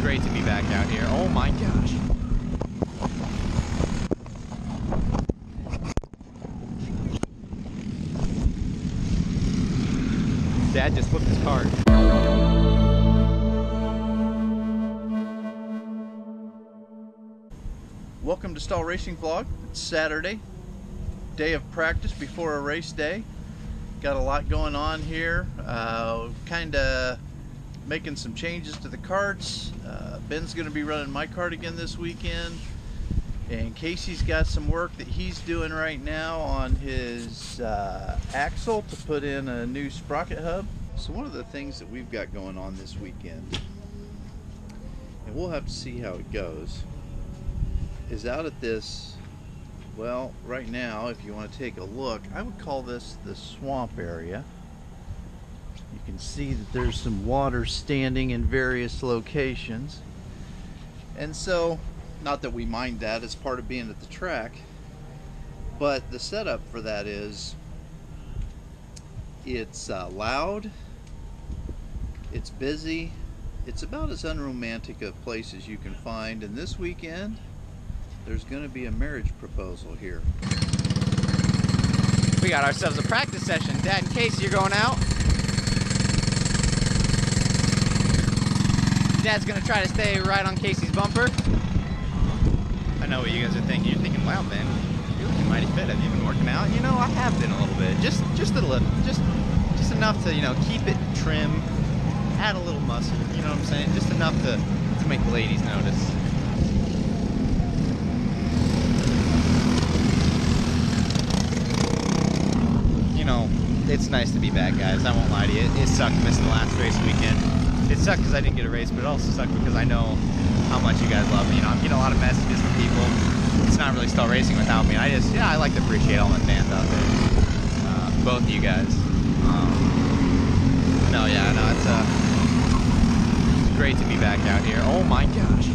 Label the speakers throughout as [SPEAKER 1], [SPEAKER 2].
[SPEAKER 1] great to be back out here. Oh my gosh. Dad just flipped his cart.
[SPEAKER 2] Welcome to Stahl Racing Vlog. It's Saturday, day of practice before a race day. Got a lot going on here. Kinda making some changes to the karts. Ben's gonna be running my kart again this weekend. And Casey's got some work that he's doing right now on his axle to put in a new sprocket hub. So one of the things that we've got going on this weekend, and we'll have to see how it goes, is out at this, well, right now, if you want to take a look, I would call this the swamp area. You can see that there's some water standing in various locations. And so, not that we mind that as part of being at the track, but the setup for that is, it's loud, it's busy, it's about as unromantic a place as you can find, and this weekend, there's going to be a marriage proposal here.
[SPEAKER 1] We got ourselves a practice session. Dad and Casey, you're going out. Dad's going to try to stay right on Casey's bumper. I know what you guys are thinking. You're thinking, wow, Ben, you're looking mighty fit. Have you been working out? You know, I have been a little bit. Just a little. Just enough to, you know, keep it trim, add a little muscle, you know what I'm saying? Just enough to make the ladies notice. You know, it's nice to be back, guys. I won't lie to you. It sucked missing the last race weekend. It sucked because I didn't get a race, but it also sucked because I know how much you guys love me. You know, I'm getting a lot of messages from people. It's not really Stahl Racing without me. I like to appreciate all my fans out there. Both of you guys. It's great to be back out here. Oh my gosh.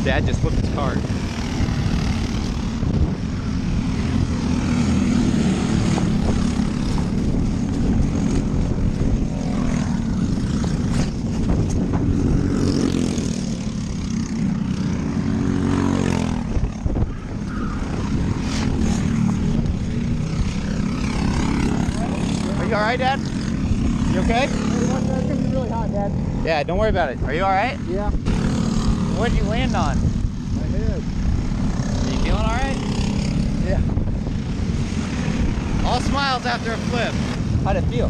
[SPEAKER 1] Dad just flipped his cart. You alright, Dad? You okay?
[SPEAKER 3] It's gonna be really hot, Dad.
[SPEAKER 1] Yeah, don't worry about it. Are you alright?
[SPEAKER 3] Yeah.
[SPEAKER 1] What did you land on?
[SPEAKER 3] My head.
[SPEAKER 1] Are you feeling alright?
[SPEAKER 3] Yeah.
[SPEAKER 1] All smiles after a flip. How'd it feel?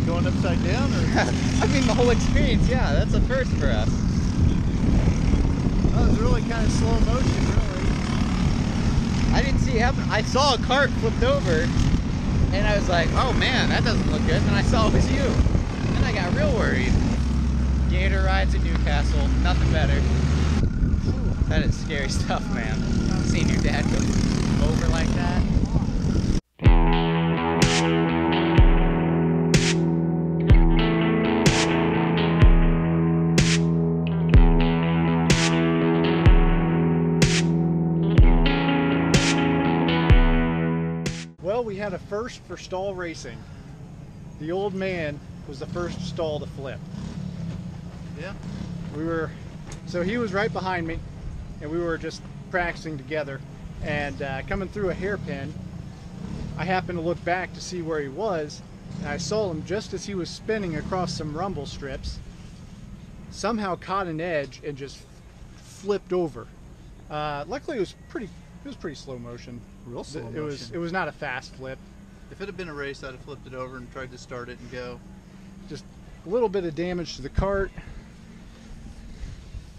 [SPEAKER 2] Going upside down, or?
[SPEAKER 1] I mean, the whole experience, yeah, that's a first for us.
[SPEAKER 2] That was really kind of slow motion, really.
[SPEAKER 1] I didn't see it happen. I saw a cart flipped over, and I was like, oh man, that doesn't look good. And then I saw it was you. Then I got real worried. Gator rides in Newcastle, nothing better. Whew, that is scary stuff, man. Seeing your dad go over like that.
[SPEAKER 3] Well, we had a first for Stahl Racing. The old man was the first Stahl to flip.
[SPEAKER 2] Yeah.
[SPEAKER 3] So he was right behind me, and we were just practicing together. And coming through a hairpin, I happened to look back to see where he was, and I saw him just as he was spinning across some rumble strips. Somehow caught an edge and just flipped over. Luckily, it was pretty slow motion.
[SPEAKER 2] Real slow motion.
[SPEAKER 3] It was not a fast flip.
[SPEAKER 2] If it had been a race, I'd have flipped it over and tried to start it and go.
[SPEAKER 3] Just a little bit of damage to the cart.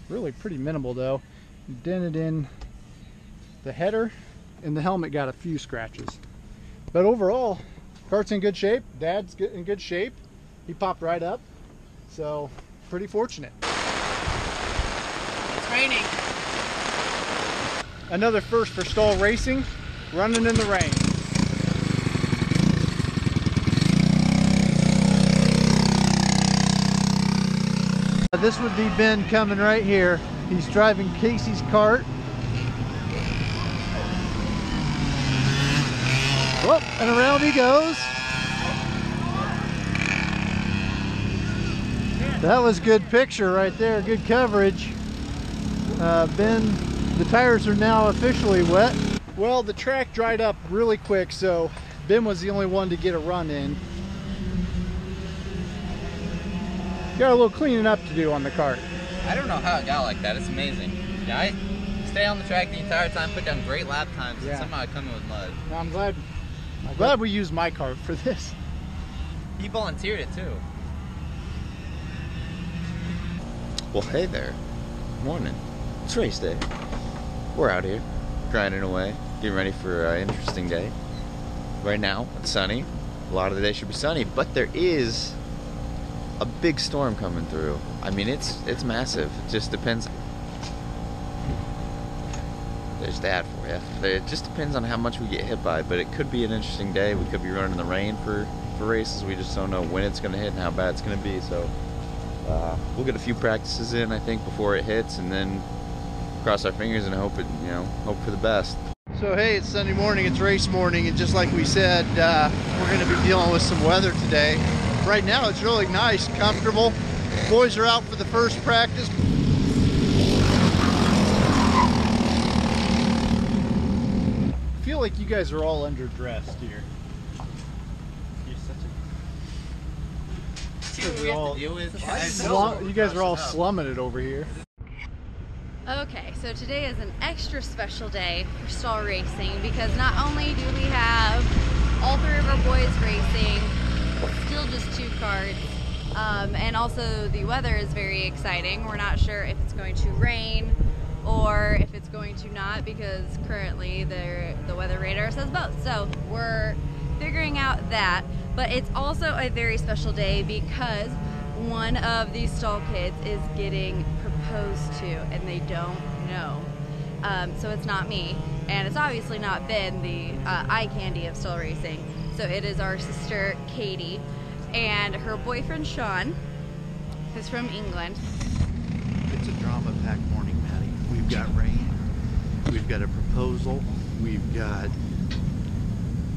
[SPEAKER 3] Really pretty minimal though. Dented in the header, and the helmet got a few scratches. But overall, cart's in good shape. Dad's in good shape. He popped right up. So pretty fortunate.
[SPEAKER 1] It's raining.
[SPEAKER 3] Another first for Stahl Racing, running in the rain.
[SPEAKER 2] This would be Ben coming right here. He's driving Casey's kart.
[SPEAKER 3] Whoop, and around he goes. That was good picture right there, good coverage. Ben, the tires are now officially wet. Well, the track dried up really quick, so Ben was the only one to get a run in. Got a little cleaning up to do on the cart.
[SPEAKER 1] I don't know how it got like that. It's amazing. Yeah, I stay on the track the entire time, put down great lap times, and somehow I come in with mud.
[SPEAKER 3] No, I'm glad we used my cart for this.
[SPEAKER 1] He volunteered it too. Well, hey there. Morning. It's race day. We're out here, grinding away, getting ready for an interesting day. Right now, it's sunny. A lot of the day should be sunny, but there is a big storm coming through. I mean, it's massive. It just depends. There's Dad for you. It just depends on how much we get hit by, but it could be an interesting day. We could be running in the rain for races. We just don't know when it's going to hit and how bad it's going to be. So we'll get a few practices in, I think, before it hits, and then cross our fingers and hope hope for the best.
[SPEAKER 2] So hey, it's Sunday morning, it's race morning, and just like we said, we're going to be dealing with some weather today. Right now it's really nice, comfortable. Boys are out for the first practice.
[SPEAKER 3] I feel like you guys are all underdressed here. You guys are all slumming it over here.
[SPEAKER 4] Okay, so today is an extra special day for Stahl Racing because not only do we have all three of our boys racing, still just 2 karts, and also the weather is very exciting. We're not sure if it's going to rain or if it's going to not because currently the weather radar says both. So we're figuring out that, but it's also a very special day because one of these Stahl kids is getting proposed to and they don't know. So it's not me, and it's obviously not Ben, the eye candy of Stahl Racing. So it is our sister Katie and her boyfriend Sean, who's from England.
[SPEAKER 2] It's a drama-packed morning, Maddie. We've got rain, we've got a proposal, we've got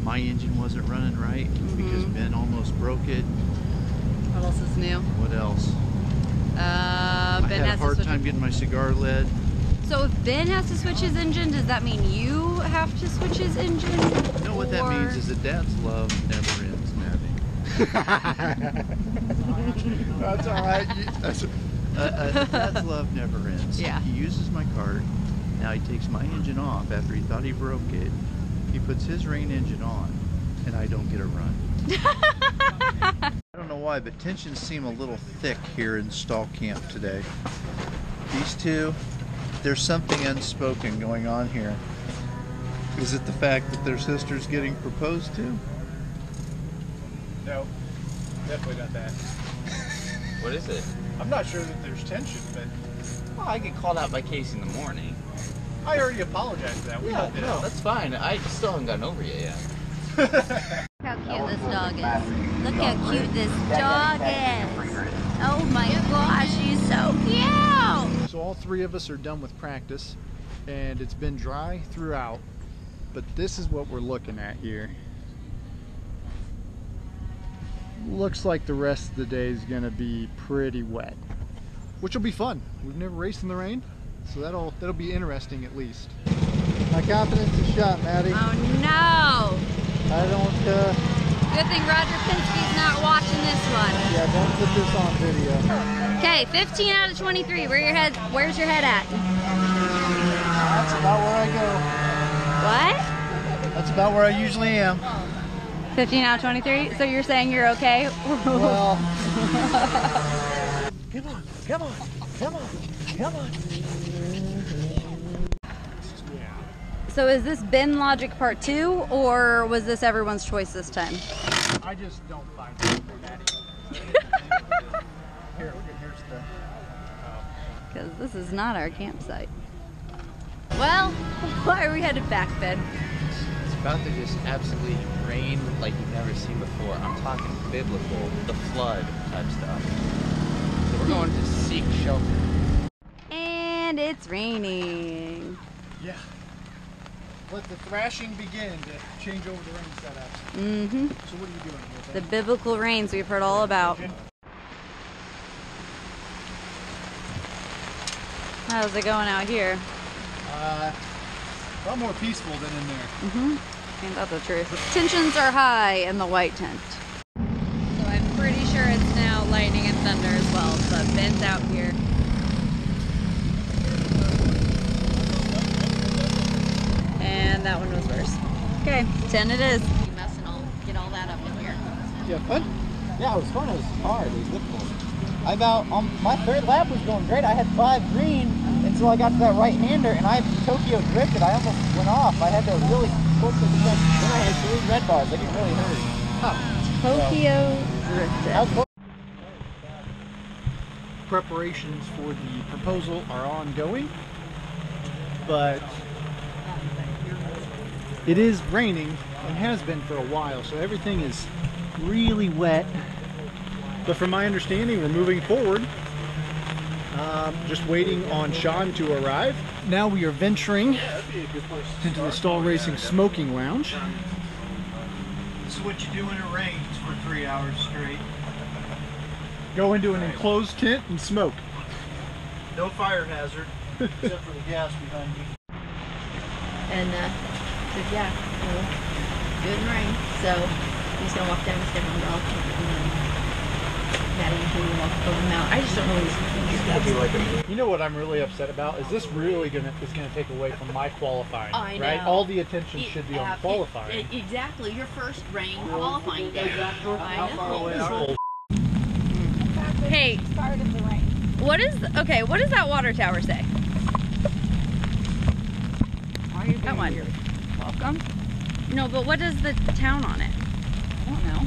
[SPEAKER 2] my engine wasn't running right because Ben almost broke it.
[SPEAKER 4] What else is new?
[SPEAKER 2] What else?
[SPEAKER 4] Ben
[SPEAKER 2] I had a hard time getting my cigar lit.
[SPEAKER 4] So if Ben has to switch his engine, does that mean you have to switch his engine?
[SPEAKER 2] No, what that means is that Dad's love never ends, Maddie. That's all right. Dad's love never ends.
[SPEAKER 4] Yeah.
[SPEAKER 2] He uses my cart. Now he takes my engine off after he thought he broke it. He puts his rain engine on, and I don't get a run. I don't know why, but tensions seem a little thick here in Stahl camp today. These two, there's something unspoken going on here. Is it the fact that their sister's getting proposed to?
[SPEAKER 3] No, definitely not that.
[SPEAKER 1] What is it?
[SPEAKER 3] I'm not sure that there's tension, but
[SPEAKER 1] Well, I get called out by Casey in the morning.
[SPEAKER 3] I already apologized for that. We
[SPEAKER 1] Yeah,
[SPEAKER 3] hooked it
[SPEAKER 1] no,
[SPEAKER 3] up.
[SPEAKER 1] that's fine. I still haven't gotten over it yet.
[SPEAKER 4] Look how cute this dog is. Look how cute this dog is. Oh my gosh, she's so cute.
[SPEAKER 3] So all 3 of us are done with practice, and it's been dry throughout, but this is what we're looking at here. Looks like the rest of the day is gonna be pretty wet, which will be fun. We've never raced in the rain, so that'll be interesting at least. My confidence is shot, Maddie.
[SPEAKER 4] Oh no.
[SPEAKER 3] I don't,
[SPEAKER 4] Good thing Roger Pinsky's not watching this one.
[SPEAKER 3] yeah, don't put this on video.
[SPEAKER 4] Okay, 15 out of 23. Where's your head at?
[SPEAKER 3] That's about where I go.
[SPEAKER 4] What?
[SPEAKER 3] That's about where I usually am.
[SPEAKER 4] 15 out of 23? So you're saying you're okay?
[SPEAKER 3] Well, come on, come on, come on, come on.
[SPEAKER 4] So is this Ben Logic Part 2, or was this everyone's choice this time?
[SPEAKER 3] I just don't find it Maddie. Here's the...
[SPEAKER 4] Because this is not our campsite. Well, why are we headed back, Ben?
[SPEAKER 1] It's about to just absolutely rain like you've never seen before. I'm talking biblical, the flood type stuff. So we're going to seek shelter.
[SPEAKER 4] And it's raining.
[SPEAKER 3] Yeah. let the thrashing begin to change over the rain setups.
[SPEAKER 4] Mm-hmm.
[SPEAKER 3] So what are you doing here,
[SPEAKER 4] The biblical rains we've heard all about. How's it going out here?
[SPEAKER 3] A lot more peaceful than in there.
[SPEAKER 4] Mm-hmm. Ain't that the truth? Tensions are high in the white tent. So I'm pretty sure it's now lightning and thunder as well, but Ben's out here. And that one was worse. Okay, 10 it is. You mess and I'll get all that up in here.
[SPEAKER 1] You have fun? Yeah, it was fun. It was hard. It was difficult. I about my third lap was going great. I had 5 green until I got to that right-hander, and I Tokyo drifted. I almost went off. I had to really push it because then I had 3 red bars. I get really hurt.
[SPEAKER 4] Tokyo drifted.
[SPEAKER 3] Preparations for the proposal are ongoing, but it is raining and has been for a while, so everything is really wet. But from my understanding, we're moving forward. Just waiting on Sean to arrive. Now we are venturing into the Stahl Racing Smoking Lounge. This is what you do when it rains for 3 hours straight. Go into an enclosed tent and smoke. No fire hazard, except for the gas behind you.
[SPEAKER 5] And said, yeah, we'll do it in the rain. So he's gonna walk down the step and walk, and then Maddie and Julie walk over the mountain. I just don't know what he's
[SPEAKER 3] You know what I'm really upset about? Is this really gonna take away from my qualifying?
[SPEAKER 5] I know.
[SPEAKER 3] Right? All the attention should be on qualifying.
[SPEAKER 5] Exactly. Your first rain qualifying day. I know.
[SPEAKER 4] Hey, what does that water tower say? That one. Welcome. No, but what does the town on it? I don't know.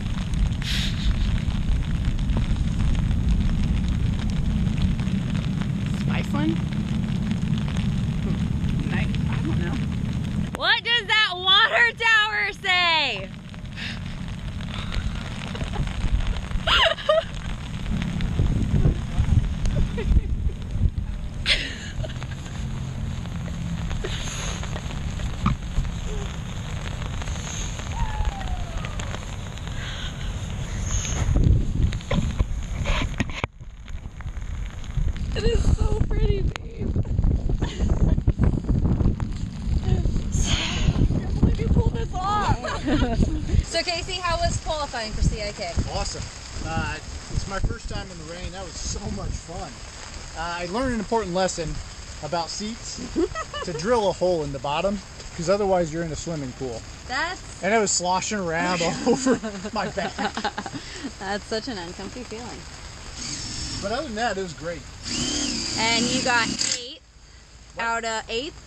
[SPEAKER 4] Spiceland? I don't know. What does that water tower say? It is so pretty, babe. I can't believe you pulled this off. So KACY, how was qualifying for CIK?
[SPEAKER 3] Awesome. It's my first time in the rain. That was so much fun. I learned an important lesson about seats. To drill a hole in the bottom, because otherwise you're in a swimming pool. And it was sloshing around all over my back.
[SPEAKER 4] That's such an uncomfy feeling.
[SPEAKER 3] But other than that, it was great.
[SPEAKER 4] And you got 8th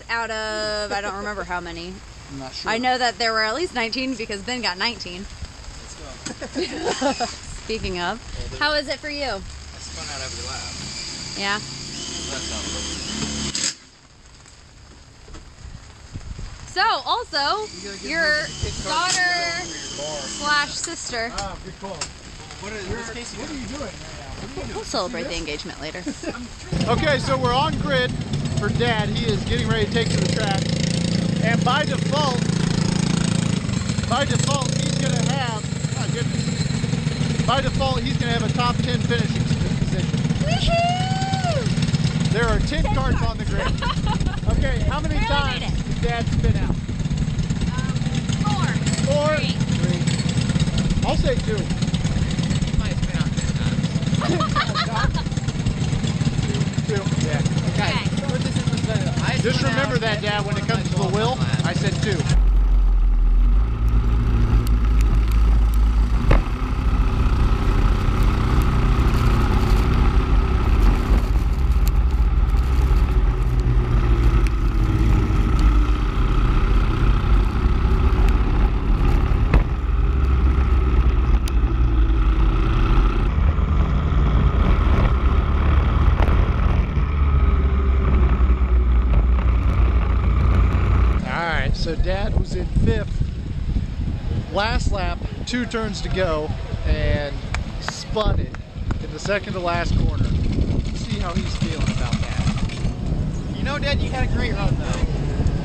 [SPEAKER 4] out of I don't remember how many.
[SPEAKER 3] I'm not sure.
[SPEAKER 4] I know that there were at least 19 because Ben got 19.
[SPEAKER 1] Let's go.
[SPEAKER 4] Speaking of, how is it for you?
[SPEAKER 1] It's fun out every lap.
[SPEAKER 4] Yeah.
[SPEAKER 1] That's not fun.
[SPEAKER 4] So, also, your daughter / sister.
[SPEAKER 3] Ah, good call.
[SPEAKER 1] What are
[SPEAKER 3] you doing right now?
[SPEAKER 4] We'll celebrate the engagement later.
[SPEAKER 3] Okay, so we're on grid for Dad. He is getting ready to take to the track. And by default, he's going to have, oh goodness. By default, he's going to have a top 10 finishing position.
[SPEAKER 4] Woohoo!
[SPEAKER 3] There are 10 carts on the grid. Okay, how many times did Dad spin out?
[SPEAKER 4] 4.
[SPEAKER 3] 3. I'll say 2.
[SPEAKER 1] You might spin out 10 times.
[SPEAKER 3] 2. Yeah.
[SPEAKER 1] Okay. Put this in perspective. I
[SPEAKER 3] Just
[SPEAKER 1] spun
[SPEAKER 3] remember
[SPEAKER 1] out
[SPEAKER 3] that, Dad, when it
[SPEAKER 1] one
[SPEAKER 3] comes
[SPEAKER 1] of
[SPEAKER 3] to the
[SPEAKER 1] my
[SPEAKER 3] wheel,
[SPEAKER 1] class.
[SPEAKER 3] I said 2. So Dad was in 5th, last lap, 2 turns to go, and spun it in the second to last corner. Let's see how he's feeling about that.
[SPEAKER 1] You know, Dad, you had a great run though.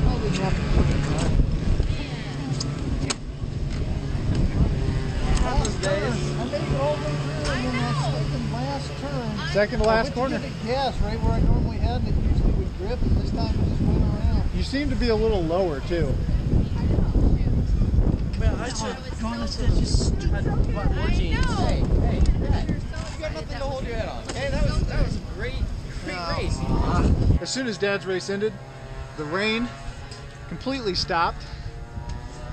[SPEAKER 3] Probably not the perfect run. Second to last corner.
[SPEAKER 2] I went to get the gas right where I normally had, and it usually would grip, and this time it just went around.
[SPEAKER 3] You seem to be a little lower too.
[SPEAKER 2] Man, I should gone instead of just stupid working.
[SPEAKER 1] Hey, Dad, you got nothing to hold your head on. Okay, that was a great race.
[SPEAKER 3] As soon as Dad's race ended, the rain completely stopped.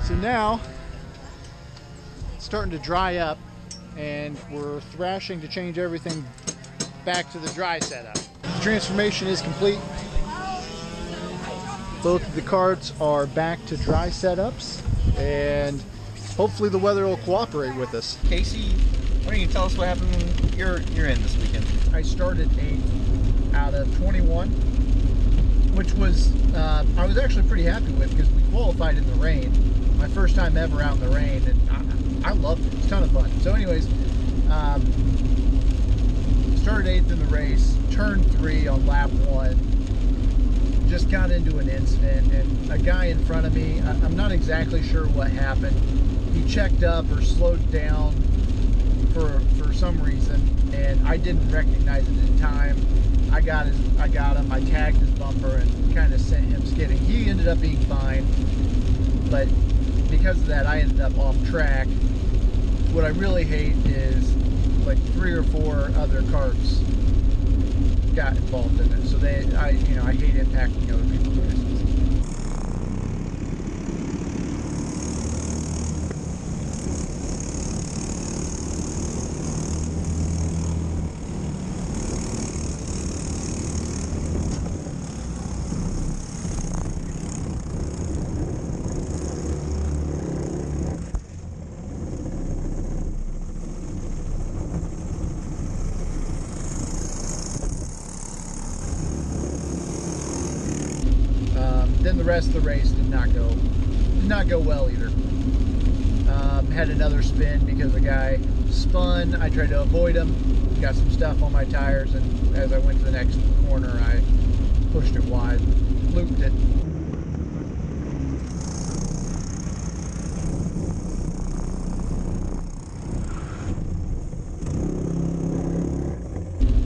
[SPEAKER 3] So now it's starting to dry up, and we're thrashing to change everything back to the dry setup. The transformation is complete. Both of the carts are back to dry setups, and hopefully the weather will cooperate with us.
[SPEAKER 1] KACY, why don't you tell us what happened when you're in this weekend?
[SPEAKER 3] I started 8th out of 21, which was I was actually pretty happy with, because we qualified in the rain. My first time ever out in the rain, and I loved it. It was a ton of fun. So anyways, started 8th in the race, turned 3 on lap 1. Just got into an incident, and a guy in front of me, I'm not exactly sure what happened. He checked up or slowed down for some reason, and I didn't recognize it in time. I got him, I tagged his bumper and kind of sent him skidding. He ended up being fine, but because of that, I ended up off track. What I really hate is like 3 or 4 other carts got involved in it. So I hate impacting other people's races. Then the rest of the race did not go well either. Had another spin because the guy spun. I tried to avoid him, got some stuff on my tires, and as I went to the next corner, I pushed it wide, looped it.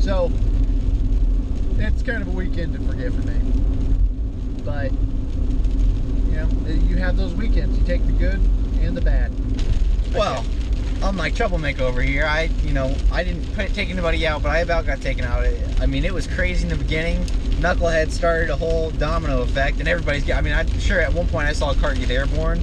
[SPEAKER 3] So it's kind of a weekend to forget for me. But, you know, you have those weekends. You take the good and the bad.
[SPEAKER 1] Well, unlike Troublemaker over here, I didn't take anybody out, but I about got taken out. I mean, it was crazy in the beginning. Knucklehead started a whole domino effect, and everybody's got, I'm sure at one point I saw a cart get airborne.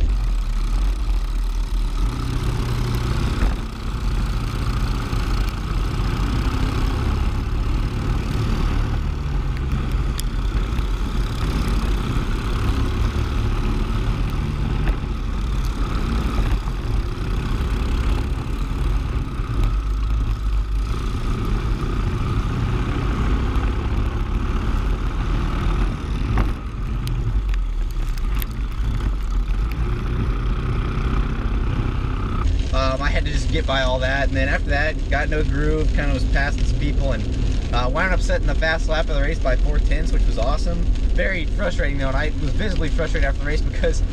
[SPEAKER 1] I had to just get by all that, and then after that, got no groove, kind of was passing some people, and wound up setting the fast lap of the race by 4/10, which was awesome. Very frustrating though, and I was visibly frustrated after the race because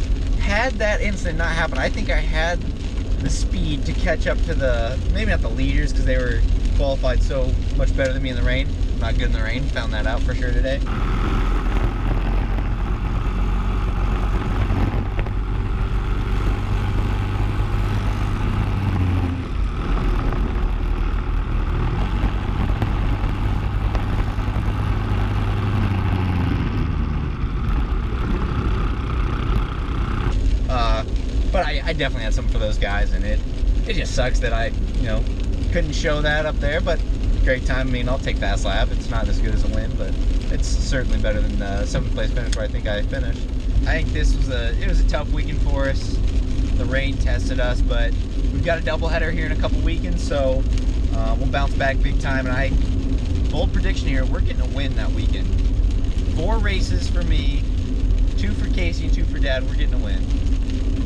[SPEAKER 1] had that incident not happened, I think I had the speed to catch up to the, maybe not the leaders because they were qualified so much better than me in the rain. I'm not good in the rain, found that out for sure today. But I definitely had something for those guys, and it just sucks that I, couldn't show that up there, but great time. I'll take fast lap. It's not as good as a win, but it's certainly better than the 7th place finish where I think I finished. I think this was it was a tough weekend for us. The rain tested us, but we've got a doubleheader here in a couple weekends, so we'll bounce back big time. And bold prediction here, we're getting a win that weekend. 4 races for me, 2 for KACY, and 2 for Dad. We're getting a win.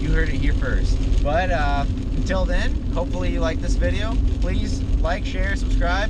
[SPEAKER 1] You heard it here first. But until then, hopefully you like this video. Please like, share, subscribe.